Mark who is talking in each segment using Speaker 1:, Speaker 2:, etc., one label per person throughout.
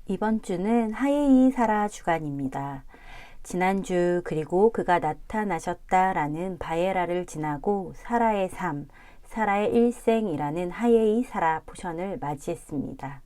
Speaker 1: 이번 주는 하예이 사라 주간입니다. 지난주 그리고 그가 나타나셨다라는 바에라를 지나고 사라의 삶, 사라의 일생이라는 하예이 사라 포션을 맞이했습니다.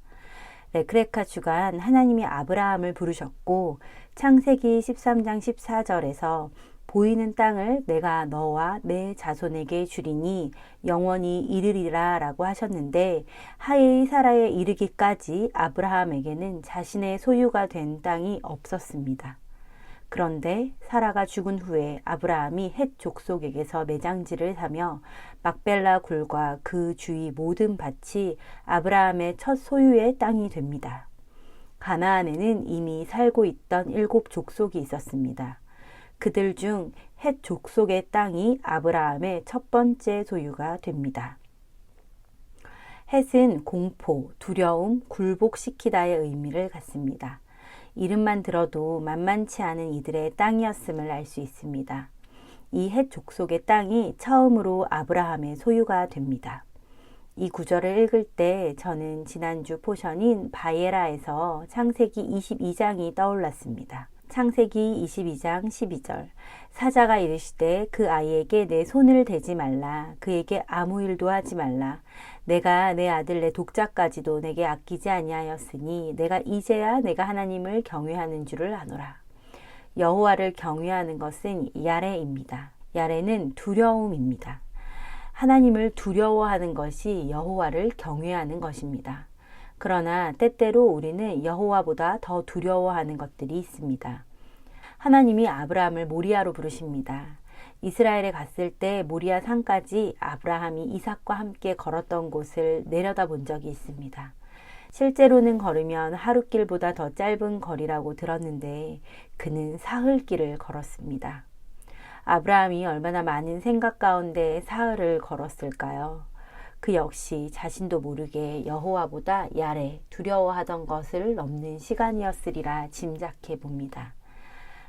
Speaker 1: 레크레카 주간 하나님이 아브라함을 부르셨고 창세기 13장 14절에서 보이는 땅을 내가 너와 내 자손에게 주리니 영원히 이르리라 라고 하셨는데 하예이 사라에 이르기까지 아브라함에게는 자신의 소유가 된 땅이 없었습니다. 그런데 사라가 죽은 후에 아브라함이 헷 족속에게서 매장지를 사며 막벨라 굴과 그 주위 모든 밭이 아브라함의 첫 소유의 땅이 됩니다. 가나안에는 이미 살고 있던 7 족속이 있었습니다. 그들 중 헷 족속의 땅이 아브라함의 첫 번째 소유가 됩니다. 헷은 공포, 두려움, 굴복시키다의 의미를 갖습니다. 이름만 들어도 만만치 않은 이들의 땅이었음을 알 수 있습니다. 이 헷 족속의 땅이 처음으로 아브라함의 소유가 됩니다. 이 구절을 읽을 때 저는 지난주 포션인 바에라에서 창세기 22장이 떠올랐습니다. 창세기 22장 12절 사자가 이르시되 그 아이에게 내 손을 대지 말라 그에게 아무 일도 하지 말라 내가 내 아들 내 독자까지도 내게 아끼지 아니하였으니 내가 이제야 내가 하나님을 경외하는 줄을 아노라. 여호와를 경외하는 것은 야레입니다. 야레는 두려움입니다. 하나님을 두려워하는 것이 여호와를 경외하는 것입니다. 그러나 때때로 우리는 여호와보다 더 두려워하는 것들이 있습니다. 하나님이 아브라함을 모리아로 부르십니다. 이스라엘에 갔을 때 모리아 산까지 아브라함이 이삭과 함께 걸었던 곳을 내려다본 적이 있습니다. 실제로는 걸으면 하루길보다 더 짧은 거리라고 들었는데 그는 사흘길을 걸었습니다. 아브라함이 얼마나 많은 생각 가운데 사흘을 걸었을까요? 그 역시 자신도 모르게 여호와보다 야레 두려워하던 것을 넘는 시간이었으리라 짐작해 봅니다.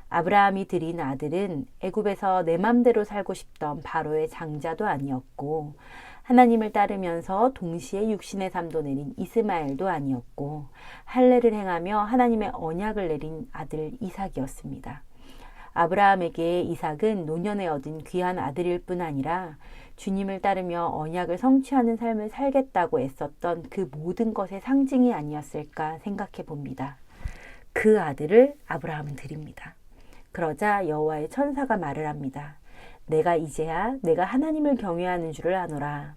Speaker 1: 아브라함이 들인 아들은 애굽에서 내 맘대로 살고 싶던 바로의 장자도 아니었고 하나님을 따르면서 동시에 육신의 삶도 내린 이스마엘도 아니었고 할례를 행하며 하나님의 언약을 내린 아들 이삭이었습니다. 아브라함에게 이삭은 노년에 얻은 귀한 아들일 뿐 아니라 주님을 따르며 언약을 성취하는 삶을 살겠다고 애썼던 그 모든 것의 상징이 아니었을까 생각해 봅니다. 그 아들을 아브라함은 드립니다. 그러자 여호와의 천사가 말을 합니다. 내가 이제야 내가 하나님을 경외하는 줄을 아노라.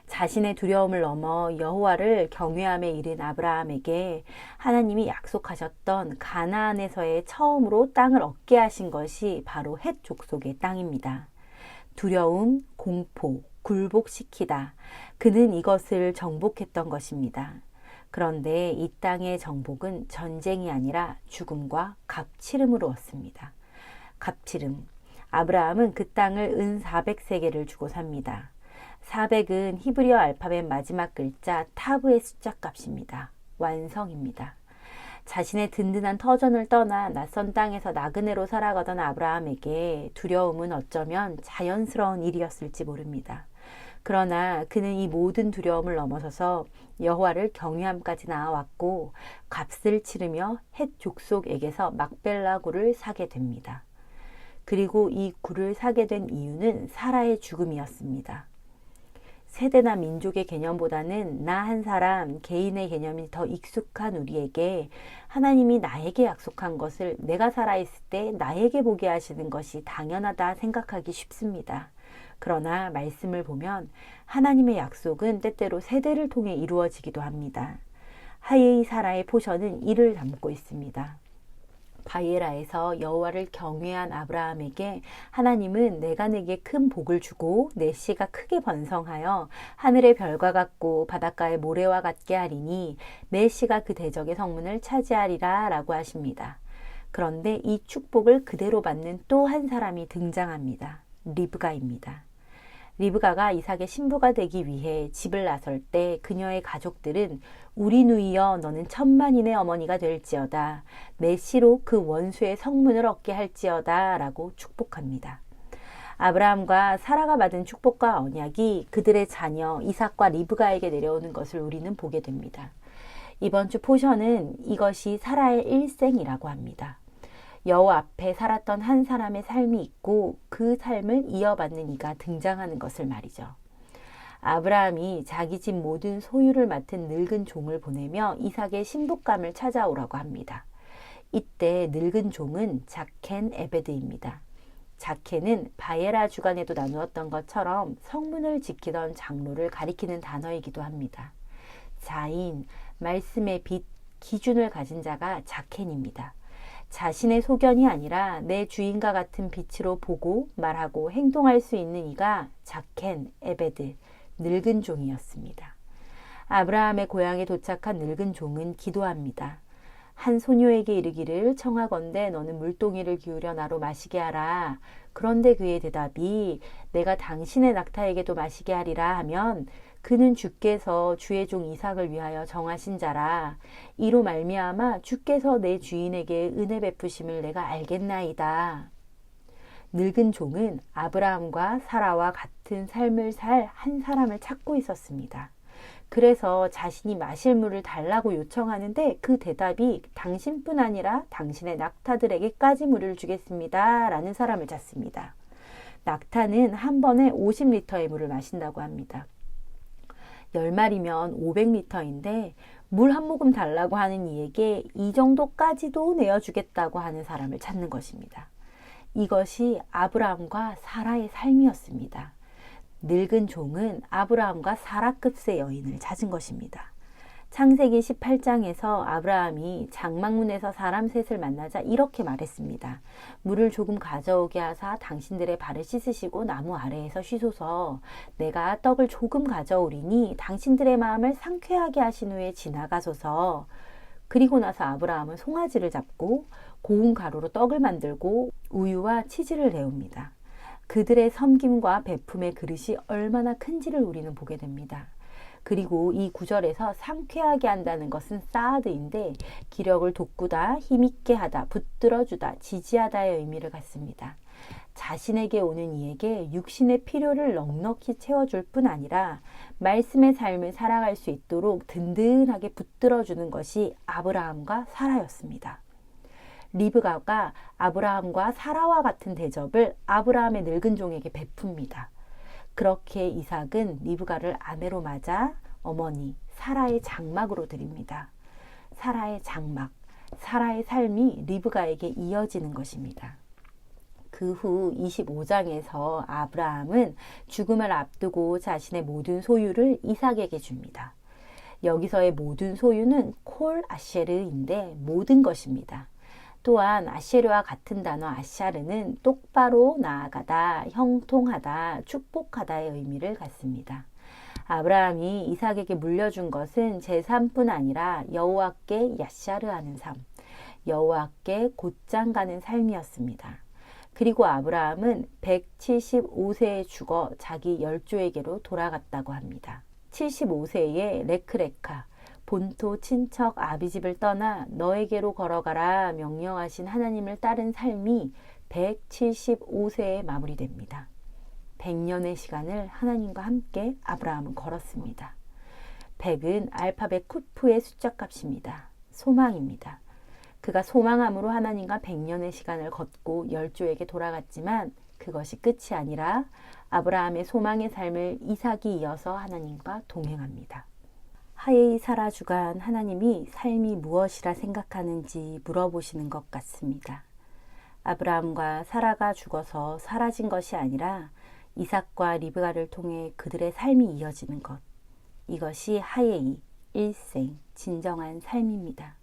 Speaker 1: 자신의 두려움을 넘어 여호와를 경외함에 이른 아브라함에게 하나님이 약속하셨던 가나안에서의 처음으로 땅을 얻게 하신 것이 바로 헷 족속의 땅입니다. 두려움, 공포, 굴복시키다. 그는 이것을 정복했던 것입니다. 그런데 이 땅의 정복은 전쟁이 아니라 죽음과 갑치름으로 얻습니다. 갑치름. 아브라함은 그 땅을 은 400세겔을 주고 삽니다. 400은 히브리어 알파벳 마지막 글자 타브의 숫자 값입니다. 완성입니다. 자신의 든든한 터전을 떠나 낯선 땅에서 나그네로 살아가던 아브라함에게 두려움은 어쩌면 자연스러운 일이었을지 모릅니다. 그러나 그는 이 모든 두려움을 넘어서서 여호와를 경외함까지 나아왔고 값을 치르며 헷 족속에게서 막벨라 굴을 사게 됩니다. 그리고 이 굴을 사게 된 이유는 사라의 죽음이었습니다. 세대나 민족의 개념보다는 나 한 사람, 개인의 개념이 더 익숙한 우리에게 하나님이 나에게 약속한 것을 내가 살아있을 때 나에게 보게 하시는 것이 당연하다 생각하기 쉽습니다. 그러나 말씀을 보면 하나님의 약속은 때때로 세대를 통해 이루어지기도 합니다. 하예이 사라의 포션은 이를 담고 있습니다. 바에라에서 여호와를 경외한 아브라함에게 하나님은 내가 내게 큰 복을 주고 내 씨가 크게 번성하여 하늘의 별과 같고 바닷가의 모래와 같게 하리니 내 씨가 그 대적의 성문을 차지하리라 라고 하십니다. 그런데 이 축복을 그대로 받는 또 한 사람이 등장합니다. 리브가입니다. 리브가가 이삭의 신부가 되기 위해 집을 나설 때 그녀의 가족들은 우리 누이여 너는 천만인의 어머니가 될지어다. 내 씨로 그 원수의 성문을 얻게 할지어다 라고 축복합니다. 아브라함과 사라가 받은 축복과 언약이 그들의 자녀 이삭과 리브가에게 내려오는 것을 우리는 보게 됩니다. 이번 주 포션은 이것이 사라의 일생이라고 합니다. 여호와 앞에 살았던 한 사람의 삶이 있고 그 삶을 이어받는 이가 등장하는 것을 말이죠. 아브라함이 자기 집 모든 소유를 맡은 늙은 종을 보내며 이삭의 신부감을 찾아오라고 합니다. 이때 늙은 종은 자켄 에베드입니다. 자켄은 바예라 주간에도 나누었던 것처럼 성문을 지키던 장로를 가리키는 단어이기도 합니다. 자인, 말씀의 빛, 기준을 가진 자가 자켄입니다. 자신의 소견이 아니라 내 주인과 같은 빛으로 보고 말하고 행동할 수 있는 이가 자켄, 에베드, 늙은 종이었습니다. 아브라함의 고향에 도착한 늙은 종은 기도합니다. 한 소녀에게 이르기를 청하건대 너는 물동이를 기울여 나로 마시게 하라. 그런데 그의 대답이 내가 당신의 낙타에게도 마시게 하리라 하면 그는 주께서 주의 종 이삭을 위하여 정하신 자라. 이로 말미암아 주께서 내 주인에게 은혜 베푸심을 내가 알겠나이다. 늙은 종은 아브라함과 사라와 같은 삶을 살 한 사람을 찾고 있었습니다. 그래서 자신이 마실 물을 달라고 요청하는데 그 대답이 당신뿐 아니라 당신의 낙타들에게까지 물을 주겠습니다. 라는 사람을 찾습니다. 낙타는 한 번에 50리터의 물을 마신다고 합니다. 10마리면 500리터인데 물 한 모금 달라고 하는 이에게 이 정도까지도 내어주겠다고 하는 사람을 찾는 것입니다. 이것이 아브라함과 사라의 삶이었습니다. 늙은 종은 아브라함과 사라급의 여인을 찾은 것입니다. 창세기 18장에서 아브라함이 장막문에서 사람 셋을 만나자 이렇게 말했습니다. 물을 조금 가져오게 하사 당신들의 발을 씻으시고 나무 아래에서 쉬소서. 내가 떡을 조금 가져오리니 당신들의 마음을 상쾌하게 하신 후에 지나가소서. 그리고 나서 아브라함은 송아지를 잡고 고운 가루로 떡을 만들고 우유와 치즈를 내옵니다. 그들의 섬김과 베품의 그릇이 얼마나 큰지를 우리는 보게 됩니다. 그리고 이 구절에서 상쾌하게 한다는 것은 사드인데 기력을 돋구다, 힘있게 하다, 붙들어주다, 지지하다의 의미를 갖습니다. 자신에게 오는 이에게 육신의 필요를 넉넉히 채워줄 뿐 아니라 말씀의 삶을 살아갈 수 있도록 든든하게 붙들어주는 것이 아브라함과 사라였습니다. 리브가가 아브라함과 사라와 같은 대접을 아브라함의 늙은 종에게 베풉니다. 그렇게 이삭은 리브가를 아내로 맞아 어머니 사라의 장막으로 드립니다. 사라의 장막, 사라의 삶이 리브가에게 이어지는 것입니다. 그 후 25장에서 아브라함은 죽음을 앞두고 자신의 모든 소유를 이삭에게 줍니다. 여기서의 모든 소유는 콜 아쉐르인데 모든 것입니다. 또한 아쉐르와 같은 단어 아샤르는 똑바로 나아가다, 형통하다, 축복하다의 의미를 갖습니다. 아브라함이 이삭에게 물려준 것은 재산뿐 아니라 여호와께 야샤르하는 삶, 여호와께 곧장 가는 삶이었습니다. 그리고 아브라함은 175세에 죽어 자기 열조에게로 돌아갔다고 합니다. 75세에 레크레카, 본토 친척 아비집을 떠나 너에게로 걸어가라 명령하신 하나님을 따른 삶이 175세에 마무리됩니다. 100년의 시간을 하나님과 함께 아브라함은 걸었습니다. 100은 알파벳 쿠프의 숫자값입니다. 소망입니다. 그가 소망함으로 하나님과 100년의 시간을 걷고 열조에게 돌아갔지만 그것이 끝이 아니라 아브라함의 소망의 삶을 이삭이 이어서 하나님과 동행합니다. 하예이 사라 주간 하나님이 삶이 무엇이라 생각하는지 물어보시는 것 같습니다. 아브라함과 사라가 죽어서 사라진 것이 아니라 이삭과 리브가를 통해 그들의 삶이 이어지는 것. 이것이 하예이, 일생, 진정한 삶입니다.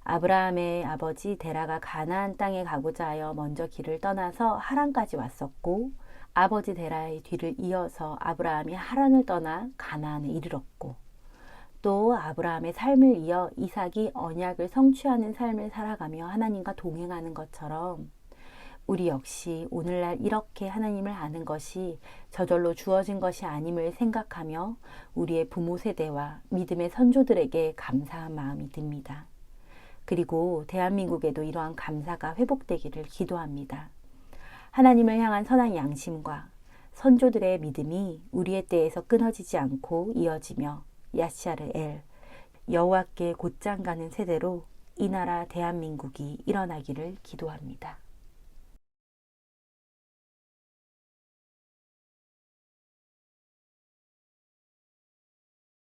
Speaker 1: 아브라함의 아버지 데라가 가나안 땅에 가고자 하여 먼저 길을 떠나서 하란까지 왔었고 아버지 데라의 뒤를 이어서 아브라함이 하란을 떠나 가나안에 이르렀고 또 아브라함의 삶을 이어 이삭이 언약을 성취하는 삶을 살아가며 하나님과 동행하는 것처럼 우리 역시 오늘날 이렇게 하나님을 아는 것이 저절로 주어진 것이 아님을 생각하며 우리의 부모 세대와 믿음의 선조들에게 감사한 마음이 듭니다. 그리고 대한민국에도 이러한 감사가 회복되기를 기도합니다. 하나님을 향한 선한 양심과 선조들의 믿음이 우리의 때에서 끊어지지 않고 이어지며 야시아르 엘, 여호와께 곧장 가는 세대로 이 나라 대한민국이 일어나기를 기도합니다.